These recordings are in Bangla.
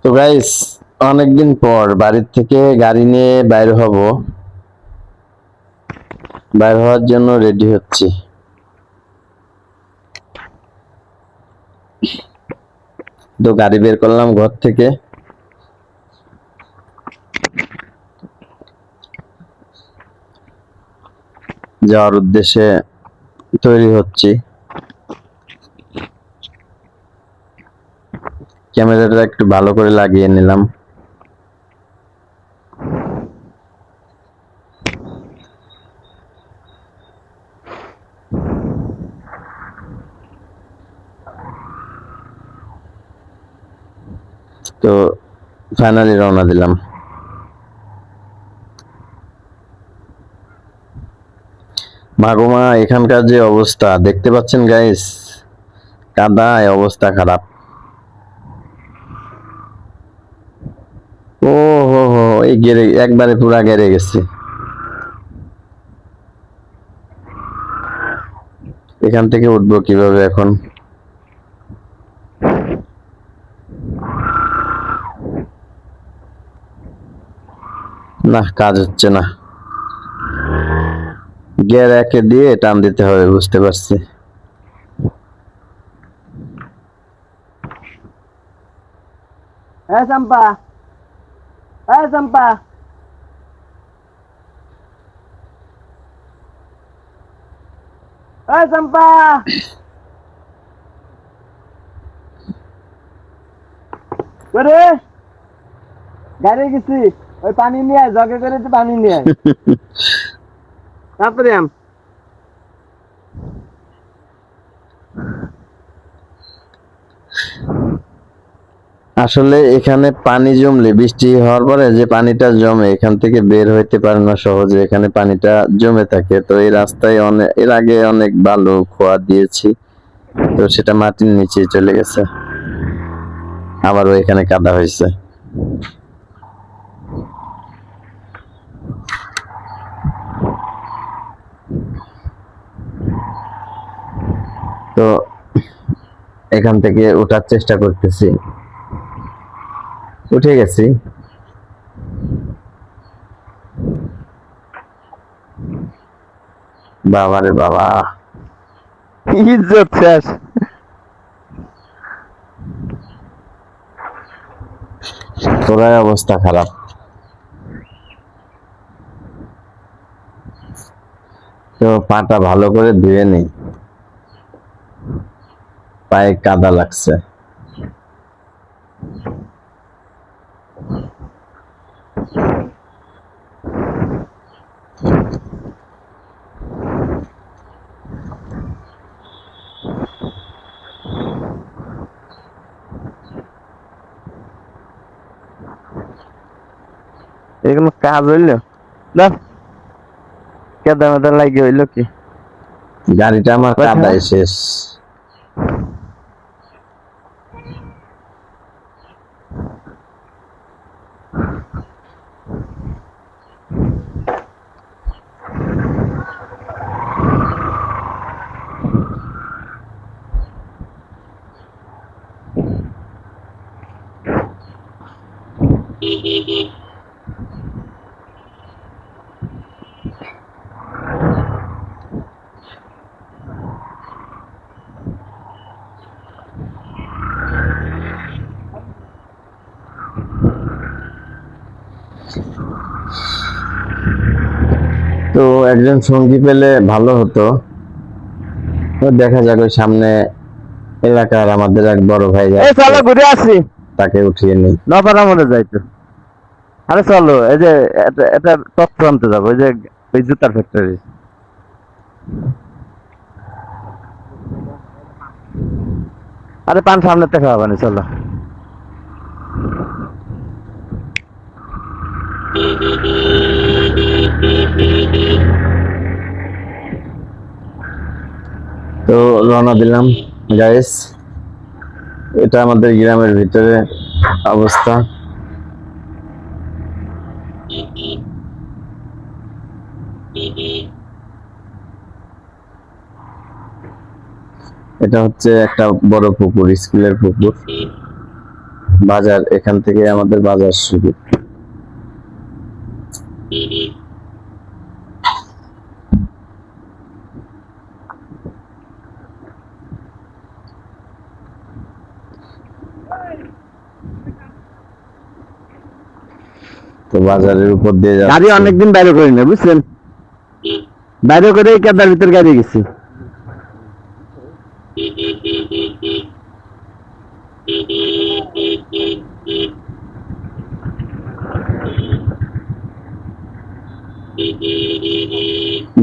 তো গাইস, অনেকদিন পর বাড়ির থেকে গাড়ি নিয়ে বাইর হব। বাইর হওয়ার জন্য রেডি হচ্ছি। তো গাড়ি বের করলাম ঘর থেকে। যাওয়ার উদ্দেশ্যে তৈরি হচ্ছি। ক্যামেরাটা একটু ভালো করে লাগিয়ে নিলাম। তো ফাইনালি রওনা দিলাম। মাগোমা, এখানকার যে অবস্থা দেখতে পাচ্ছেন গাইস, কাদায় অবস্থা খারাপ। ও হো হো, এই গেরে একবারে পুরা গেরে গেছে। এখান থেকে উঠবো কিভাবে এখন? না, কাজ হচ্ছে না। গিয়ার একে দিয়ে টান দিতে হবে, বুঝতে পারছি। চম্পা, চম্পা, চম্পা, গাড়ি গেছি, ওই পানি নিয়ে আয়, জগে করে একটু পানি নিয়ে আয়। তারপরে আসলে এখানে পানি জমলে, বৃষ্টি হওয়ার পরে যে পানিটা জমে এখান থেকে বের হইতে পারে না সহজে। এখানে পানিটা জমে থাকে। তো এই রাস্তায় এর আগে অনেক বালু খোয়া দিয়েছি, তো সেটা মাটির নিচে চলে গেছে। আবারও এখানে কাদা হয়েছে। তো এখান থেকে ওঠার চেষ্টা করতেছি। উঠে গেছি। বাবারে বাবা, ইজ্জত শেষ। পুরাই অবস্থা খারাপ। তো পাটা ভালো করে ধুয়ে নেই, পায়ে কাদা লাগছে। এগুলো কাজ হইলো না, কেদা মেদা লাগে হইলো কি? গাড়িটা আমার কাদায় শেষ। তো একজন সঙ্গী পেলে ভালো হতো। তো দেখা যাক, ওই সামনে এলাকার আমাদের এক বড় ভাই চলো ঘুরে আসি, তাকে উঠিয়ে নিই। নপাড়া মনে যাইতো। আরে চলো, এই যে এটা তথ্য আনতে যাবো, ওই যে ওই জুতার ফ্যাক্টরি। আরে পান সামনে থেকে খাওয়াবানি, চলো। তো রওনা দিলাম গাইস। এটা আমাদের গ্রামের ভিতরে অবস্থা। এটা হচ্ছে একটা বড় পুকুর, স্কুলের পুকুর। বাজার, এখান থেকে আমাদের বাজার শুরু। তো বাজারের উপর দিয়ে গাড়ি যাচ্ছি। অনেকদিন বাইরে করি না বুঝছেন, বাইরে করে কেদার ভিতর গাড়ি গেছি।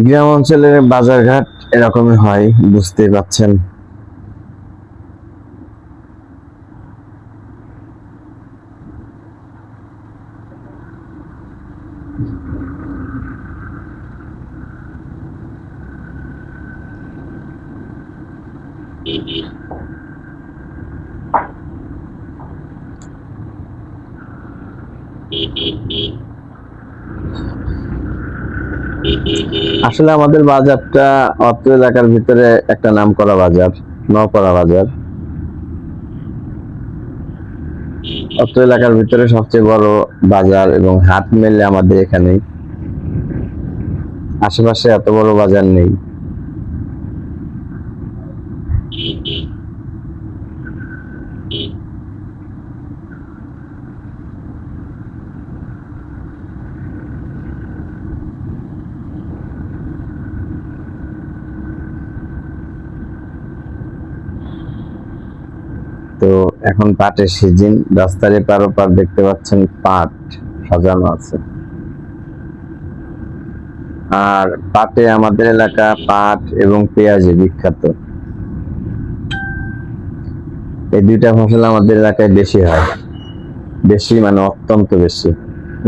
গ্রাম অঞ্চলের বাজারঘাট এরকমই হয়, বুঝতেই পাচ্ছেন। আসলে আমাদের বাজারটা অত্র এলাকার ভিতরে একটা নামকরা বাজার, নওপাড়া বাজার। অত্র এলাকার ভিতরে সবচেয়ে বড় বাজার এবং হাট মেলে আমাদের এখানেই। আশেপাশে এত বড় বাজার নেই। তো এখন পাটের সিজন, রাস্তার এপার ওপার দেখতে পাচ্ছেন পাট সাজানো আছে। আর পাটে আমাদের এলাকা পাট এবং পেঁয়াজে বিখ্যাত। এই দুইটা ফসল আমাদের এলাকায় বেশি হয়, বেশি মানে অত্যন্ত বেশি,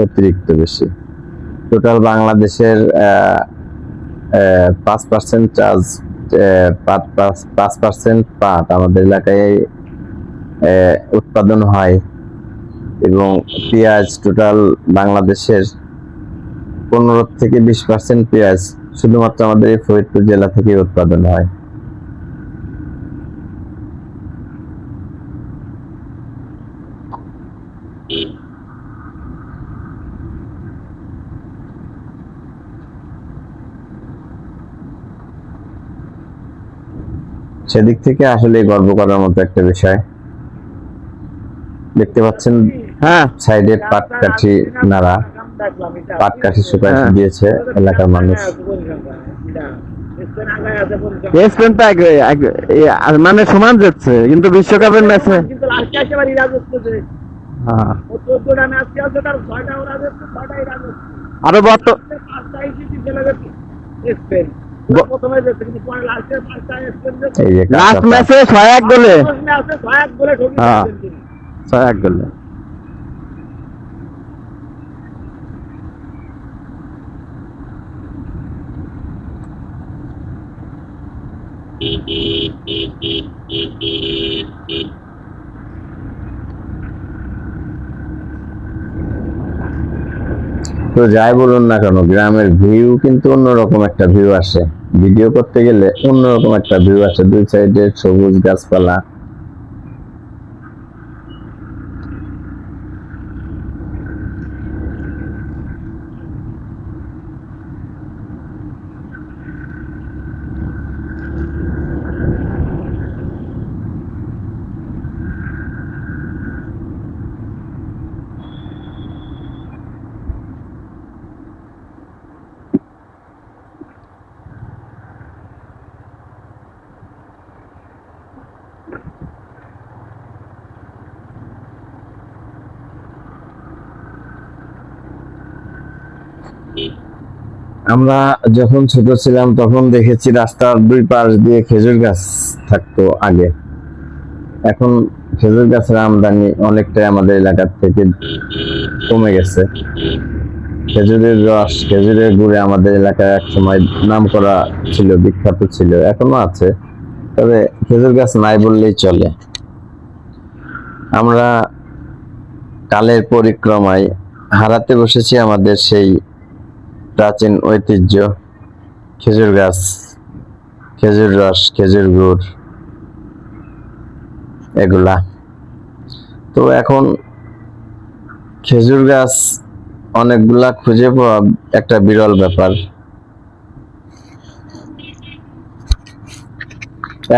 অতিরিক্ত বেশি। টোটাল বাংলাদেশের 5% চাষ, 5% পাট আমাদের এলাকায় উৎপাদন হয়। এবং পেঁয়াজ টোটাল বাংলাদেশের 15 থেকে 20% পেঁয়াজ শুধুমাত্র আমাদের এই ফরিদপুর জেলা থেকে উৎপাদন হয়। সেদিক থেকে আসলে গর্ব করার মতো একটা বিষয়। দেখতে পাচ্ছেন হ্যাঁ, সাইডে পাটকাঠি নাড়া, পাটকাঠি শুকায় দিয়েছে এলাকার মানুষ। স্পেন তো মানে সমান যাচ্ছে, কিন্তু বিশ্বকাপের ম্যাচে আরো এই যে লাস্ট ম্যাচে 6-1 গোলে, 6-1 গোলে। তো যাই বলুন না কেন, গ্রামের ভিউ কিন্তু অন্যরকম একটা ভিউ আসে। ভিডিও করতে গেলে অন্যরকম একটা ভিউ আসে, দুই সাইডে সবুজ গাছপালা। আমরা যখন ছোট ছিলাম তখন দেখেছি রাস্তার দুই পাশ দিয়ে খেজুর গাছ থাকতো আগে। এখন খেজুর গাছের আমদানি অনেকটাই আমাদের এলাকার থেকে কমে গেছে। খেজুরের রস, খেজুরের গুড়ে আমাদের এলাকায় এক সময় নাম করা ছিল, বিখ্যাত ছিল, এখনো আছে, তবে খেজুর গাছ নাই বললেই চলে। আমরা কালের পরিক্রমায় হারাতে বসেছি আমাদের সেই প্রাচীন ঐতিহ্য, খেজুর গাছ, খেজুর রস, খেজুর গুড়, এগুলা। তো এখন খেজুর গাছ অনেকগুলা খুঁজে পাওয়া একটা বিরল ব্যাপার।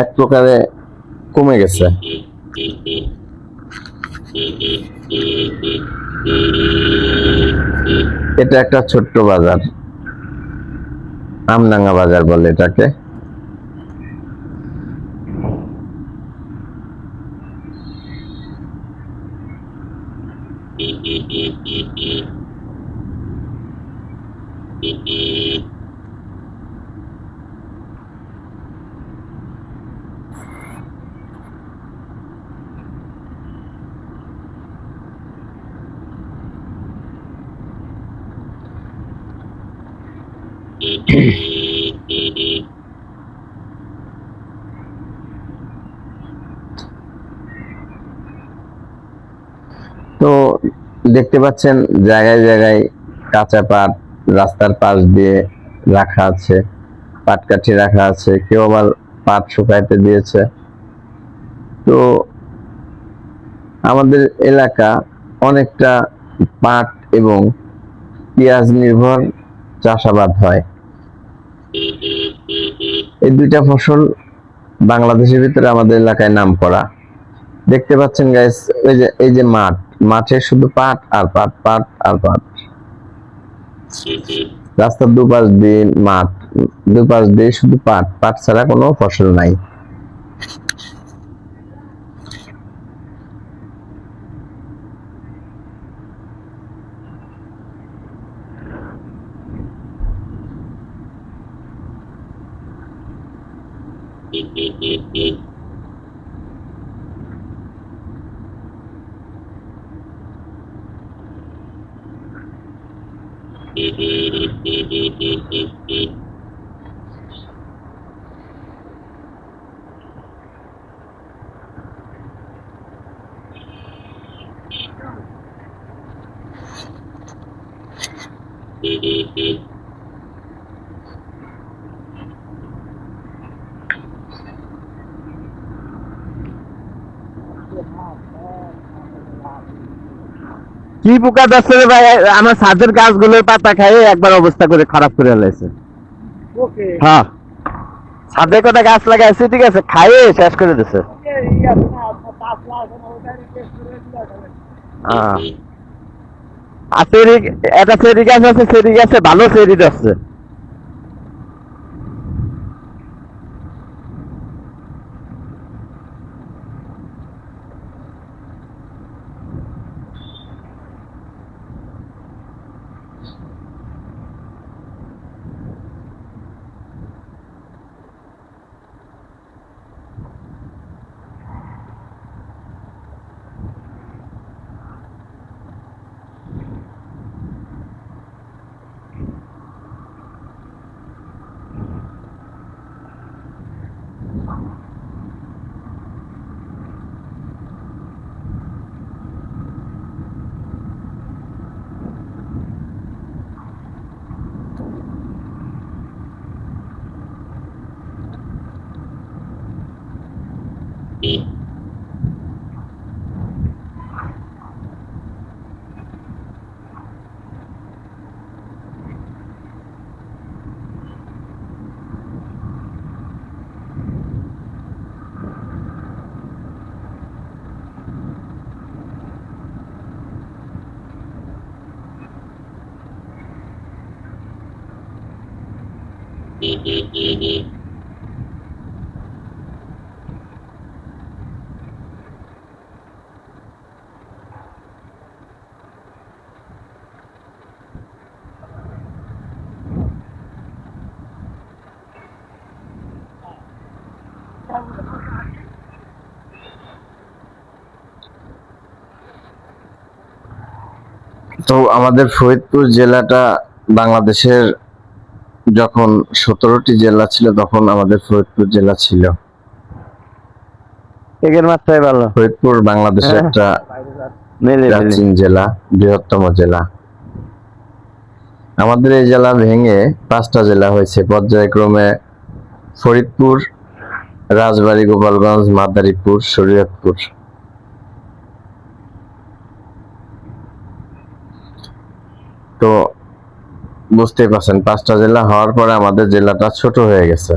এক প্রকারে কমে গেছে। এটা একটা ছোট্ট বাজার, আমডাঙ্গা বাজার বলে এটাকে। তো দেখতে পাচ্ছেন জায়গায় জায়গায় কাঁচা পাট রাস্তার পাশ দিয়ে রাখা আছে, পাটকাঠি রাখা আছে, কেউ আবার পাট শুকাইতে দিয়েছে। তো আমাদের এলাকা অনেকটা পাট এবং পেঁয়াজ নির্ভর চাষাবাদ হয়। এই দুইটা ফসল বাংলাদেশের ভিতরে আমাদের এলাকায় নাম করা। দেখতে পাচ্ছেন গাইস, এই যে মাঠ, মাঠে শুধু পাট আর পাট, পাট আর পাট। রাস্তার দুপাশ দিয়ে মাঠ, দুপাশ দিয়ে শুধু পাট, পাট ছাড়া কোনো ফসল নাই। কি পোকা ধরছে রে ভাই, আমার ছাদের গাছগুলোর পাতা খাইয়ে একবার অবস্থা করে খারাপ করে ফেলেছে। হ্যাঁ, ছাদে কটা গাছ লাগাইছে, ঠিক আছে, খাইয়ে শেষ করে দিছে। আর চেরি, একটা চেরি গাছ আছে, চেরি গাছে ভালো চেরি ধরছে। তো আমাদের ফরিদপুর জেলাটা বাংলাদেশের যখন 17টি জেলা ছিল তখন আমাদের ফরিদপুর জেলা ছিল। এগের মাত্রাই ভালো। ফরিদপুর বাংলাদেশের একটা প্রাচীন জেলা, বৃহত্তম জেলা। আমাদের এই জেলা ভেঙে 5টা জেলা হয়েছে পর্যায়ক্রমে: ফরিদপুর, রাজবাড়ী, গোপালগঞ্জ, মাদারীপুর, শরীয়তপুর। তো বুঝতেই পারছেন 5টা জেলা হওয়ার পরে আমাদের জেলাটা ছোট হয়ে গেছে।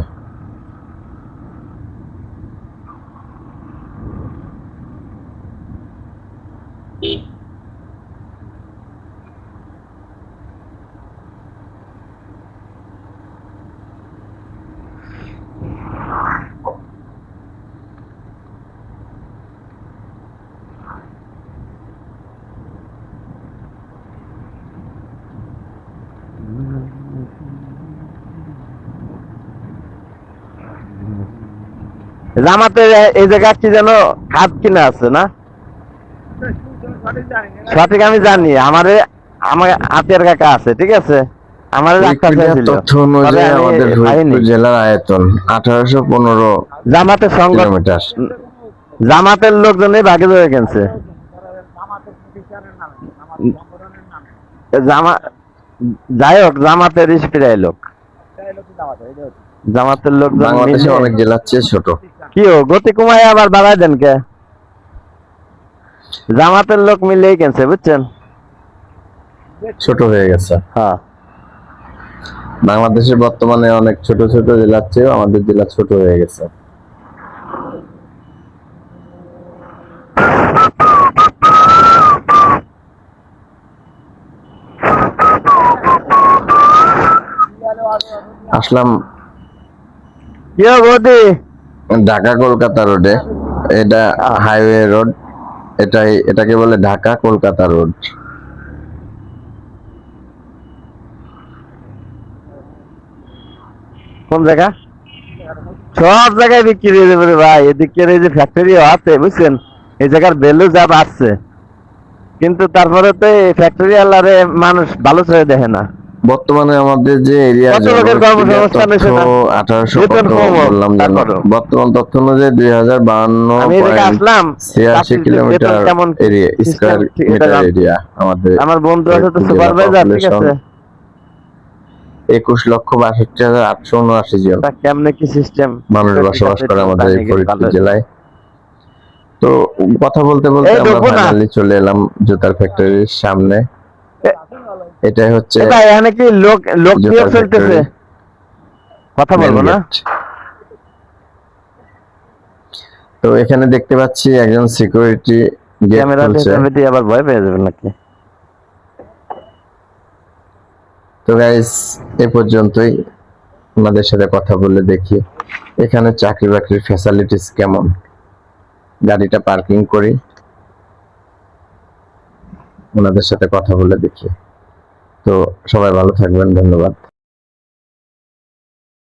জামাতের এই জায়গা কি যেন খাত কিনা আছে না? সঠিক আমি জানি, আমার আতিয়ার কাকা আছে, ঠিক আছে, আমার উইকিপিডিয়ার তথ্য অনুযায়ী আমাদের ফরিদপুর জেলার আয়তন 1815 জামাতের সংগঠন, কিলোমিটার। জামাতের লোকজনই ভাগে ধরে গেছে। জামা যাই হোক, জামাতের প্রায় লোক, জামাতের লোকজন বাংলাদেশে অনেক জেলার চেয়ে ছোট। কি ও গতি কমায় আবার বাড়ায় দেন কে? জামাতের লোক মিলেই গেছে, বুঝছেন, ছোট হয়ে গেছে। হ্যাঁ, বাংলাদেশে বর্তমানে অনেক ছোট ছোট জেলার চেয়েও আমাদের জেলা ছোট হয়ে গেছে। আসলাম কি ও গতি, ঢাকা কলকাতা রোডে। এটা হাইওয়ে রোড, এটাকে বলে ঢাকা কলকাতা রোড। কোন জায়গা? সব জায়গায় বিক্রি হয়ে যাবে রে ভাই, এদিকে এই যে ফ্যাক্টরি আছে, বুঝছেন, এই জায়গার ভ্যালু যা বাড়ছে, কিন্তু তারপরে তো এই ফ্যাক্টরি আলারে মানুষ ভালো চোখে দেখে না। বর্তমানে আমাদের যে এরিয়া কত লোকের কর্মসংস্থান হয়েছে না? 1800 বেতন কত কম, বললাম যেন, তারপরেও। বর্তমান তথ্য অনুযায়ী আমি এদিকে আসলাম, 2052.86 কিলোমিটার বেতন কেমন এরিয়া, system স্কয়ার ঠিক এটা মিটার জানতে। এরিয়া আমাদের। আমার বন্ধু আছে তো জেলা সুপারভাইজার, ঠিক population আছে, 21,62,879 জন তা কেমনে কি সিস্টেম মানুষ বসবাস করে আমাদের এই ফরিদপুর জেলায়। তো কথা বলতে বলতে এই আমরা ঢুকবো না। ফাইনালি চলে এলাম জুতার ফ্যাক্টরির সামনে। এটাই হচ্ছে এটা এখানে কি লোক লোক নিয়ে জুতার ফেলতেছে, ফ্যাক্টরি, কথা main বলবো না? gate। তো এখানে দেখতে পাচ্ছি একজন সিকিউরিটি গেট ক্যামেরা খুলছে। দিয়ে আবার ভয় পেয়ে যাবেন নাকি? তো গাইস, এ পর্যন্তই। ওনাদের সাথে কথা বলে দেখি এখানে চাকরি বাকরির ফ্যাসিলিটিস কেমন। গাড়িটা পার্কিং করি, ওনাদের সাথে কথা বলে দেখি। তো সবাই ভালো থাকবেন, ধন্যবাদ।